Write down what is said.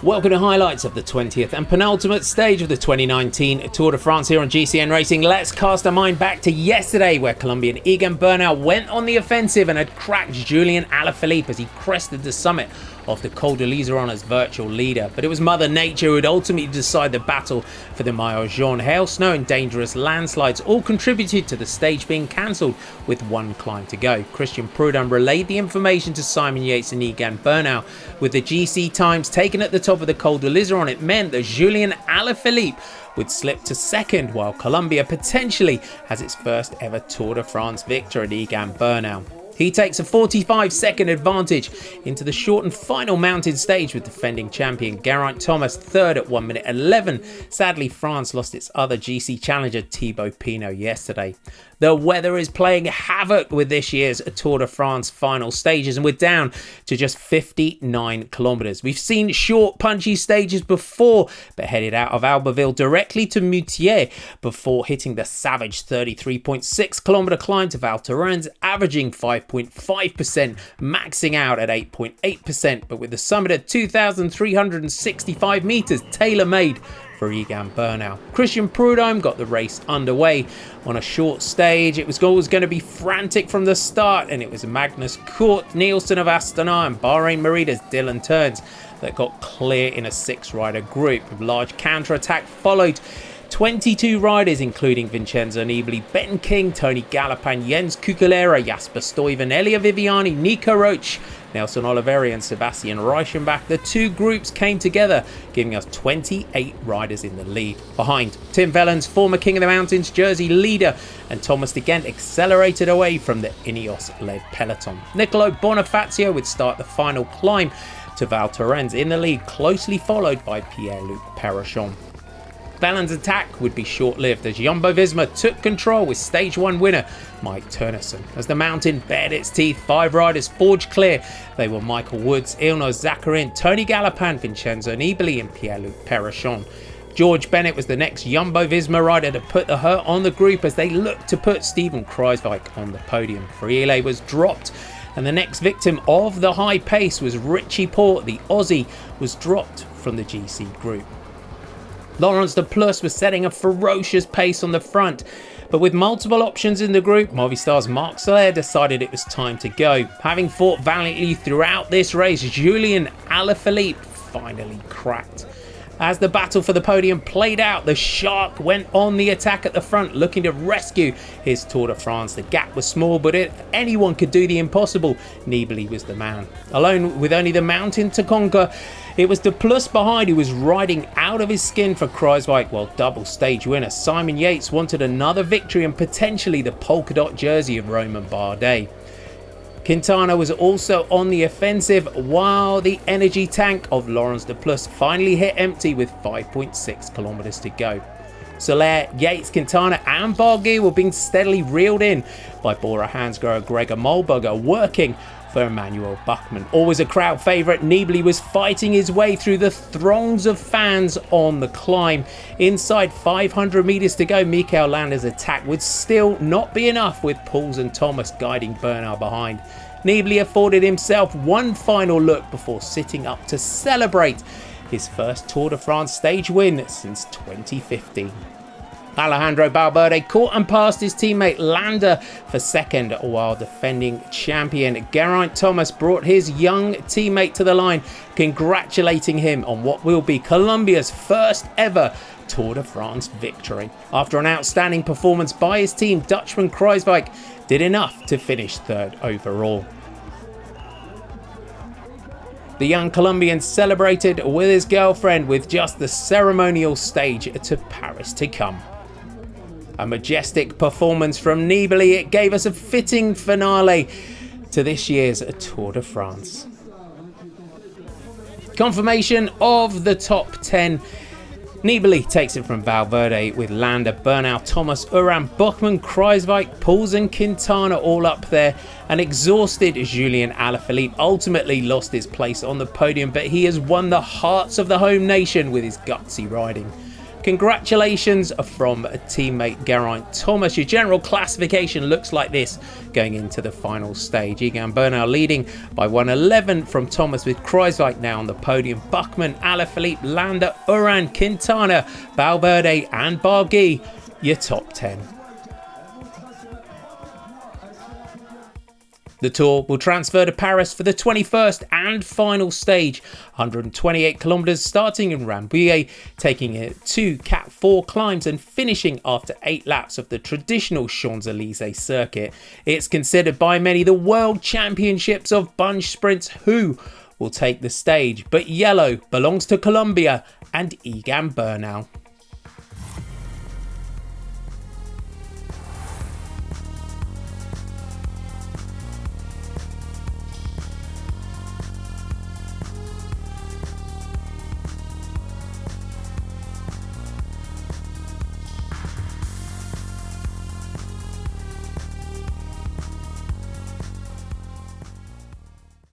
Welcome to highlights of the 20th and penultimate stage of the 2019 Tour de France here on GCN Racing. Let's cast our mind back to yesterday, where Colombian Egan Bernal went on the offensive and had cracked Julian Alaphilippe as he crested the summit of the Col de Liseron as virtual leader. But it was Mother Nature who would ultimately decide the battle for the Maillot Jaune. Hail, snow and dangerous landslides all contributed to the stage being cancelled with one climb to go. Christian Prudhomme relayed the information to Simon Yates and Egan Bernal. With the GC times taken at the top of the Col de Liseron, it meant that Julian Alaphilippe would slip to second, while Colombia potentially has its first ever Tour de France victor at Egan Bernal. He takes a 45-second advantage into the shortened final mountain stage with defending champion Geraint Thomas third at 1 minute 11. Sadly, France lost its other GC challenger Thibaut Pinot yesterday. The weather is playing havoc with this year's Tour de France final stages, and we're down to just 59 kilometres. We've seen short, punchy stages before, but headed out of Albertville directly to Moutier before hitting the savage 33.6 kilometre climb to Val Thorens, averaging 5.5%, maxing out at 8.8%, but with the summit at 2,365 metres tailor-made for Egan Bernal. Christian Prudhomme got the race underway on a short stage. It was always going to be frantic from the start, and it was Magnus Kort, Nielsen of Astana and Bahrain Merida's Dylan Teuns that got clear in a 6-rider group. A large counter-attack followed. 22 riders, including Vincenzo Nibali, Ben King, Tony Galopin, Jens Kukulera, Jasper Stuyven, Elia Viviani, Nico Roche, Nelson Oliveri and Sebastian Reichenbach. The two groups came together, giving us 28 riders in the lead. Behind, Tim Wellens, former King of the Mountains jersey leader, and Thomas de Gent accelerated away from the Ineos-led peloton. Nicolo Bonifacio would start the final climb to Val Thorens in the lead, closely followed by Pierre-Luc Perrochon. Wellens' attack would be short-lived as Jumbo-Visma took control with Stage 1 winner Mike Teunissen. As the mountain bared its teeth, 5 riders forged clear. They were Michael Woods, Ilnaz Zakarin, Tony Galopin, Vincenzo Nibali and Pierre-Luc Perrochon. George Bennett was the next Jumbo-Visma rider to put the hurt on the group as they looked to put Steven Kruijswijk on the podium. Friele was dropped, and the next victim of the high pace was Richie Porte. The Aussie was dropped from the GC group. Laurens de Plus was setting a ferocious pace on the front, but with multiple options in the group, Movistar's Marc Soler decided it was time to go. Having fought valiantly throughout this race, Julian Alaphilippe finally cracked. As the battle for the podium played out, the Shark went on the attack at the front, looking to rescue his Tour de France. The gap was small, but if anyone could do the impossible, Nibali was the man. Alone with only the mountain to conquer, it was de Plus behind who was riding out of his skin for Kruijswijk, while double stage winner Simon Yates wanted another victory and potentially the polka dot jersey of Romain Bardet. Quintana was also on the offensive, while the energy tank of Laurens de Plus finally hit empty with 5.6 kilometres to go. Soler, Yates, Quintana and Barguil were being steadily reeled in by Bora Hansgrohe, Gregor Molberger, working for Emmanuel Buchmann. Always a crowd favourite, Nibali was fighting his way through the throngs of fans on the climb. Inside 500 metres to go, Mikel Landa's attack would still not be enough, with Pauls and Thomas guiding Bernal behind. Nibali afforded himself one final look before sitting up to celebrate his first Tour de France stage win since 2015. Alejandro Valverde caught and passed his teammate Landa for second, while defending champion Geraint Thomas brought his young teammate to the line, congratulating him on what will be Colombia's first ever Tour de France victory. After an outstanding performance by his team, Dutchman Kruijswijk did enough to finish third overall. The young Colombian celebrated with his girlfriend, with just the ceremonial stage to Paris to come. A majestic performance from Nibali. It gave us a fitting finale to this year's Tour de France. Confirmation of the top 10. Nibali takes it from Valverde with Landa, Bernal, Thomas, Uran, Buchmann, Kruijswijk, Pauls and Quintana all up there. An exhausted Julian Alaphilippe ultimately lost his place on the podium, but he has won the hearts of the home nation with his gutsy riding. Congratulations from teammate Geraint Thomas. Your general classification looks like this going into the final stage. Egan Bernal leading by 1:11 from Thomas, with Kruijswijk now on the podium. Buckman, Alaphilippe, Landa, Uran, Quintana, Valverde and Barguil, your top 10. The Tour will transfer to Paris for the 21st and final stage, 128 kilometres starting in Rambouillet, taking it 2 Cat 4 climbs and finishing after 8 laps of the traditional Champs-Élysées circuit. It's considered by many the World Championships of Bunch Sprints. Who will take the stage? But yellow belongs to Colombia and Egan Bernal.